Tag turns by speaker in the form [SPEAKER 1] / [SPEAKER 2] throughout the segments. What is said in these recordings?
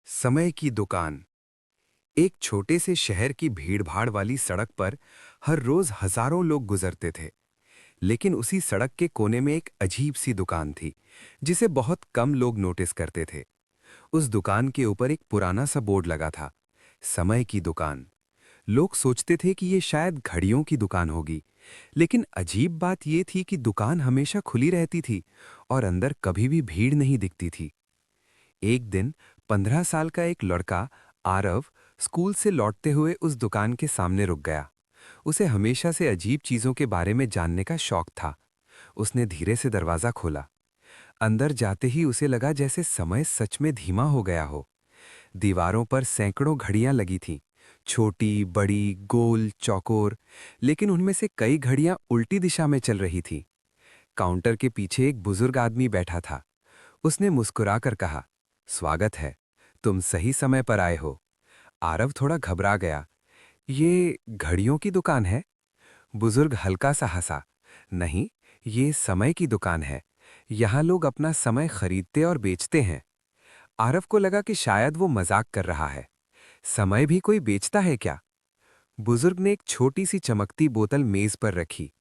[SPEAKER 1] समय की दुकान। एक छोटे से शहर की भीड़भाड़ वाली सड़क पर हर रोज हजारों लोग गुजरते थे। लेकिन उसी सड़क के कोने में एक अजीब सी दुकान थी जिसे बहुत कम लोग नोटिस करते थे। उस दुकान के ऊपर एक पुराना सा बोर्ड लगा था, समय की दुकान। लोग सोचते थे कि ये शायद घड़ियों की दुकान होगी, लेकिन अजीब बात यह थी कि दुकान हमेशा खुली रहती थी और अंदर कभी भी भीड़ नहीं दिखती थी। एक दिन 15 साल का एक लड़का आरव स्कूल से लौटते हुए उस दुकान के सामने रुक गया। उसे हमेशा से अजीब चीजों के बारे में जानने का शौक था। उसने धीरे से दरवाजा खोला। अंदर जाते ही उसे लगा जैसे समय सच में धीमा हो गया हो। दीवारों पर सैकड़ों घड़ियां लगी थीं, छोटी, बड़ी, गोल, चौकोर, लेकिन उनमें से कई घड़ियां उल्टी दिशा में चल रही थीं। काउंटर के पीछे एक बुजुर्ग आदमी बैठा था। उसने मुस्कुराकर कहा, स्वागत है, तुम सही समय पर आए हो। आरव थोड़ा घबरा गया। ये घड़ियों की दुकान है? बुजुर्ग हल्का सा हंसा। नहीं, ये समय की दुकान है। यहाँ लोग अपना समय खरीदते और बेचते हैं। आरव को लगा कि शायद वो मजाक कर रहा है। समय भी कोई बेचता है क्या? बुजुर्ग ने एक छोटी सी चमकती बोतल मेज पर रखी।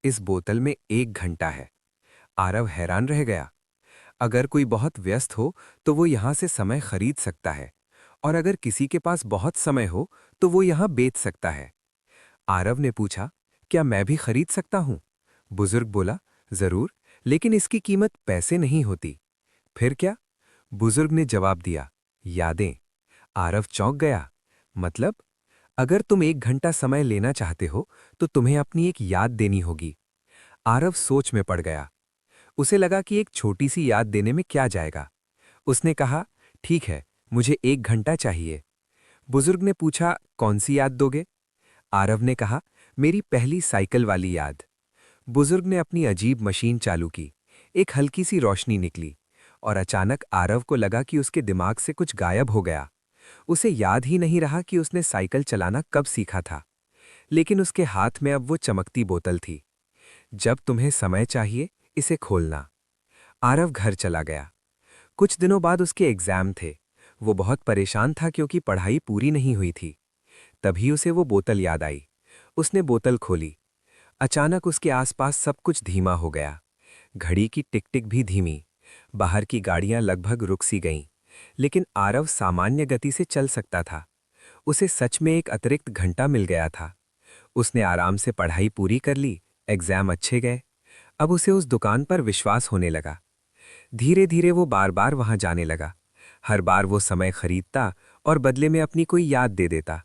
[SPEAKER 1] इस बोतल में 1 घंटा है। आरव हैरान रह गया। अगर कोई बहुत व्यस्त हो तो वो यहाँ से समय खरीद सकता है, और अगर किसी के पास बहुत समय हो तो वो यहाँ बेच सकता है। आरव ने पूछा, क्या मैं भी खरीद सकता हूँ? बुजुर्ग बोला, जरूर, लेकिन इसकी कीमत पैसे नहीं होती। फिर क्या? बुजुर्ग ने जवाब दिया, यादें। आरव चौंक गया। मतलब? अगर तुम 1 घंटा समय लेना चाहते हो तो तुम्हें अपनी एक याद देनी होगी। आरव सोच में पड़ गया। उसे लगा कि एक छोटी सी याद देने में क्या जाएगा। उसने कहा, ठीक है, मुझे 1 घंटा चाहिए। बुजुर्ग ने पूछा, कौन सी याद दोगे? आरव ने कहा, मेरी पहली साइकिल वाली याद। बुजुर्ग ने अपनी अजीब मशीन चालू की। एक हल्की सी रोशनी निकली और अचानक आरव को लगा कि उसके दिमाग से कुछ गायब हो गया। उसे याद ही नहीं रहा कि उसने साइकिल चलाना कब सीखा था। लेकिन उसके हाथ में अब वो चमकती बोतल थी। जब तुम्हें समय चाहिए, इसे खोलना। आरव घर चला गया। कुछ दिनों बाद उसके एग्जाम थे। वो बहुत परेशान था क्योंकि पढ़ाई पूरी नहीं हुई थी। तभी उसे वो बोतल याद आई। उसने बोतल खोली। अचानक उसके आसपास सब कुछ धीमा हो गया। घड़ी की टिक टिक भी धीमी। बाहर की गाड़ियां लगभग रुक सी गईं। लेकिन आरव सामान्य गति से चल सकता था। उसे सच में एक अतिरिक्त घंटा मिल गया था। उसने आराम से पढ़ाई पूरी कर ली। एग्जाम अच्छे गए। अब उसे उस दुकान पर विश्वास होने लगा। धीरे धीरे वो बार बार वहां जाने लगा। हर बार वो समय खरीदता और बदले में अपनी कोई याद दे देता।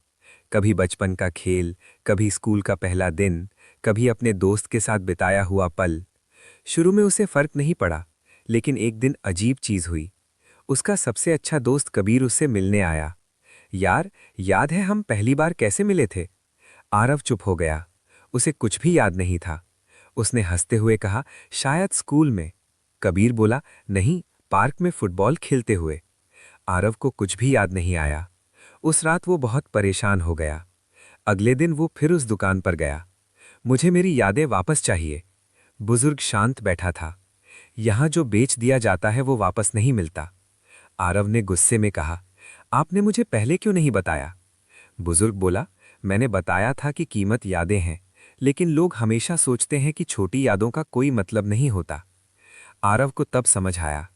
[SPEAKER 1] कभी बचपन का खेल, कभी स्कूल का पहला दिन, कभी अपने दोस्त के साथ बिताया हुआ पल। शुरू में उसे फर्क नहीं पड़ा, लेकिन एक दिन अजीब चीज हुई। उसका सबसे अच्छा दोस्त कबीर उससे मिलने आया। यार, याद है हम पहली बार कैसे मिले थे? आरव चुप हो गया। उसे कुछ भी याद नहीं था। उसने हंसते हुए कहा, शायद स्कूल में। कबीर बोला, नहीं, पार्क में फुटबॉल खेलते हुए। आरव को कुछ भी याद नहीं आया। उस रात वो बहुत परेशान हो गया। अगले दिन वो फिर उस दुकान पर गया। मुझे मेरी यादें वापस चाहिए। बुजुर्ग शांत बैठा था। यहां जो बेच दिया जाता है वो वापस नहीं मिलता। आरव ने गुस्से में कहा, आपने मुझे पहले क्यों नहीं बताया? बुजुर्ग बोला, मैंने बताया था कि कीमत यादें हैं, लेकिन लोग हमेशा सोचते हैं कि छोटी यादों का कोई मतलब नहीं होता। आरव को तब समझ आया।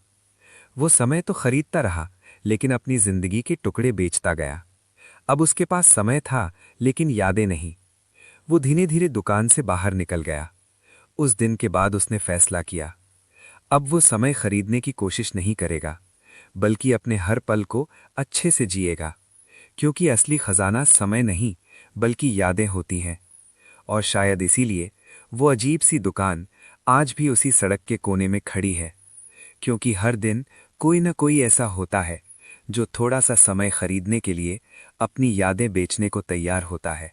[SPEAKER 1] वो समय तो खरीदता रहा, लेकिन अपनी जिंदगी के टुकड़े बेचता गया। अब उसके पास समय था, लेकिन यादें नहीं। वो धीरे धीरे दुकान से बाहर निकल गया। उस दिन के बाद उसने फैसला किया, अब वो समय खरीदने की कोशिश नहीं करेगा, बल्कि अपने हर पल को अच्छे से जिएगा। क्योंकि असली खजाना समय नहीं, बल्कि यादें होती हैं। और शायद इसीलिए वो अजीब सी दुकान आज भी उसी सड़क के कोने में खड़ी है। क्योंकि हर दिन कोई न कोई ऐसा होता है जो थोड़ा सा समय खरीदने के लिए अपनी यादें बेचने को तैयार होता है।